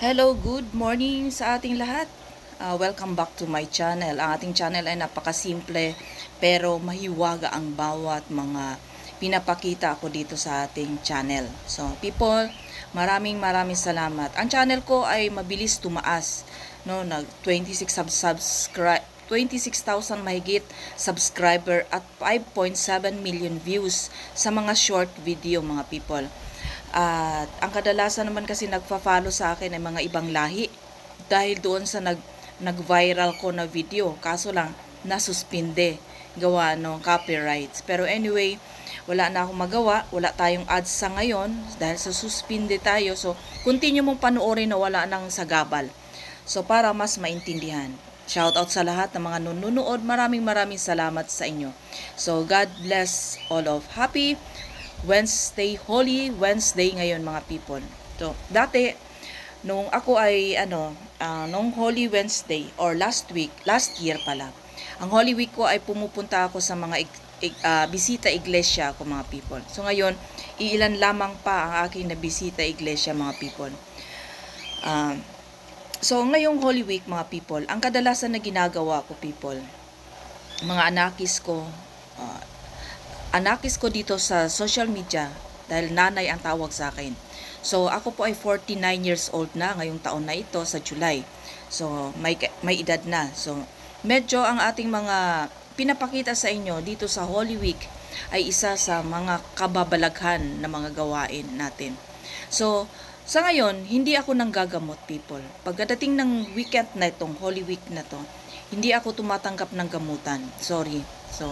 Hello, good morning sa ating lahat. Welcome back to my channel. Ang ating channel ay napakasimple pero mahiwaga ang bawat mga pinapakita ko dito sa ating channel. So, people, maraming salamat. Ang channel ko ay mabilis tumaas. No, nag 26,000 mahigit subscriber at 5.7 million views sa mga short video, mga people. At ang kadalasan naman kasi nagfa-follow sa akin ay mga ibang lahi dahil doon sa nag-viral ko na video. Kaso lang nasuspinde gawa ng copyrights. Pero anyway, wala na akong magawa, wala tayong ads sa ngayon dahil sa suspinde tayo. So, continue mong panoorin na wala nang sagabal. So, para mas maintindihan. Shout out sa lahat ng mga nanonood. Maraming salamat sa inyo. So, God bless all of. Happy Wednesday, Holy Wednesday ngayon, mga people. So, dati, nung ako ay, nung Holy Wednesday, or last year pala, ang Holy Week ko ay pumupunta ako sa mga bisita iglesia ko, mga people. So, ngayon, iilan lamang pa ang aking nabisita iglesia, mga people. So, ngayong Holy Week, mga people, ang kadalasan na ginagawa ko, people, mga anakis ko dito sa social media dahil nanay ang tawag sa akin. So, ako po ay 49 years old na ngayong taon na ito sa July. So, may edad na. So, medyo ang ating mga pinapakita sa inyo dito sa Holy Week ay isa sa mga kababalaghan na mga gawain natin. So, sa ngayon, hindi ako nanggagamot, people. Pagdating ng weekend na itong Holy Week na to, hindi ako tumatanggap ng gamutan. Sorry. So,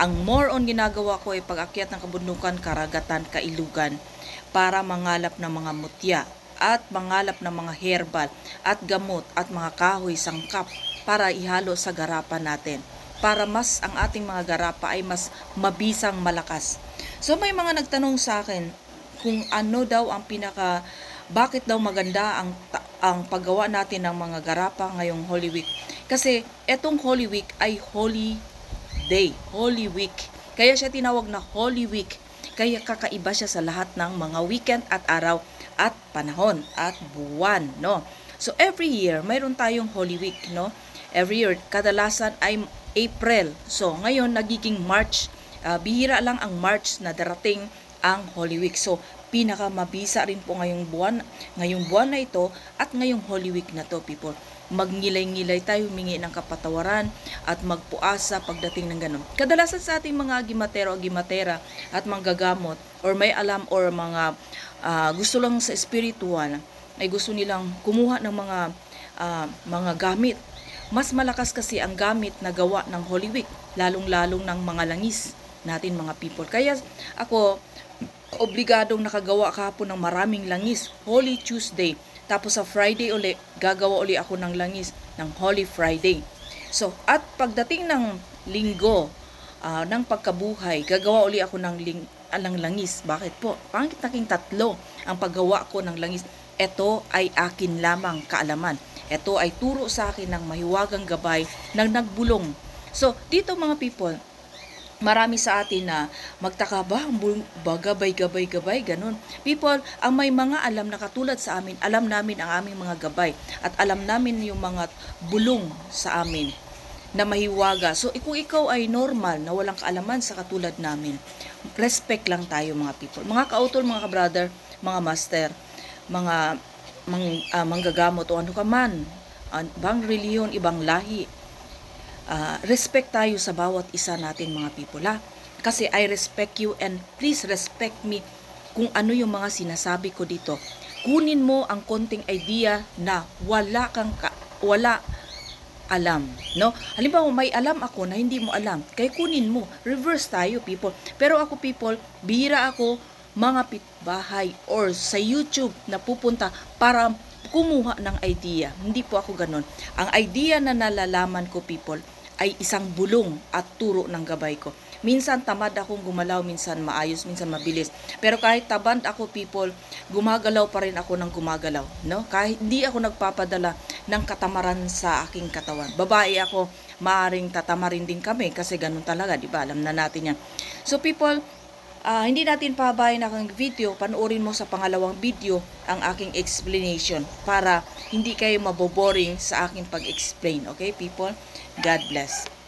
ang more on ginagawa ko ay pag-akyat ng kabundukan, karagatan, kailugan para mangalap ng mga mutya at mangalap ng mga herbal at gamot at mga kahoy, sangkap para ihalo sa garapan natin. Para mas ang ating mga garapa ay mas mabisang malakas. So may mga nagtanong sa akin kung ano daw ang bakit daw maganda ang paggawa natin ng mga garapa ngayong Holy Week. Kasi etong Holy Week ay Holy Day, Holy Week. Kaya siya tinawag na Holy Week. Kaya kakaiba siya sa lahat ng mga weekend at araw at panahon at buwan, no? So every year mayroon tayong Holy Week, no? Every year kadalasan ay April. So ngayon nagiging March. Bihira lang ang March na darating ang Holy Week. So pinakamabisa rin po ngayong buwan na ito at ngayong Holy Week na to, people. Magngilay-ngilay tayo, humingi ng kapatawaran at magpuasa pagdating ng ganun. Kadalasan sa ating mga gimatera at manggagamot or may alam or mga gusto lang sa spiritual ay gusto nilang kumuha ng mga gamit. Mas malakas kasi ang gamit na gawa ng Holy Week, lalong-lalong ng mga langis natin, mga people. Kaya ako obligadong nakagawa kahapon ng maraming langis, Holy Tuesday. Tapos sa Friday uli, gagawa uli ako ng langis ng Holy Friday. So, at pagdating ng linggo, ng pagkabuhay, gagawa uli ako ng langis. Bakit po? Pangit naging tatlo ang paggawa ko ng langis. Ito ay akin lamang kaalaman. Ito ay turo sa akin ng mahiwagang gabay ng nagbulong. So, dito mga people, marami sa atin na magtaka ba, gabay, ganun. People, ang may mga alam na katulad sa amin, alam namin ang aming mga gabay at alam namin yung mga bulong sa amin na mahiwaga. So, kung ikaw ay normal na walang kaalaman sa katulad namin, respect lang tayo, mga people. Mga kautol, mga brother, mga master, mga manggagamot o ano ka man, ibang reliyon, ibang lahi, respect tayo sa bawat isa natin, mga people, ha? Kasi I respect you and please respect me kung ano yung mga sinasabi ko dito. Kunin mo ang konting idea na wala alam, no? Halimbawa, may alam ako na hindi mo alam, kaya kunin mo. Reverse tayo, people. Pero ako, people, bihira ako mga pitbahay or sa YouTube na pupunta para kumuha ng idea. Hindi po ako ganun. Ang idea na nalalaman ko, people, ay isang bulong at turo ng gabay ko. Minsan tamad akong gumalaw, minsan maayos, minsan mabilis. Pero kahit taband ako, people, gumagalaw pa rin ako ng gumagalaw, no? Kahit hindi ako nagpapadala ng katamaran sa aking katawan. Babae ako, maaring tatamarin din kami kasi ganun talaga, di ba? Alam na natin yan. So people, hindi natin pabayan ang video, panoorin mo sa pangalawang video ang aking explanation para hindi kayo maboboring sa aking pag-explain. Okay, people? God bless.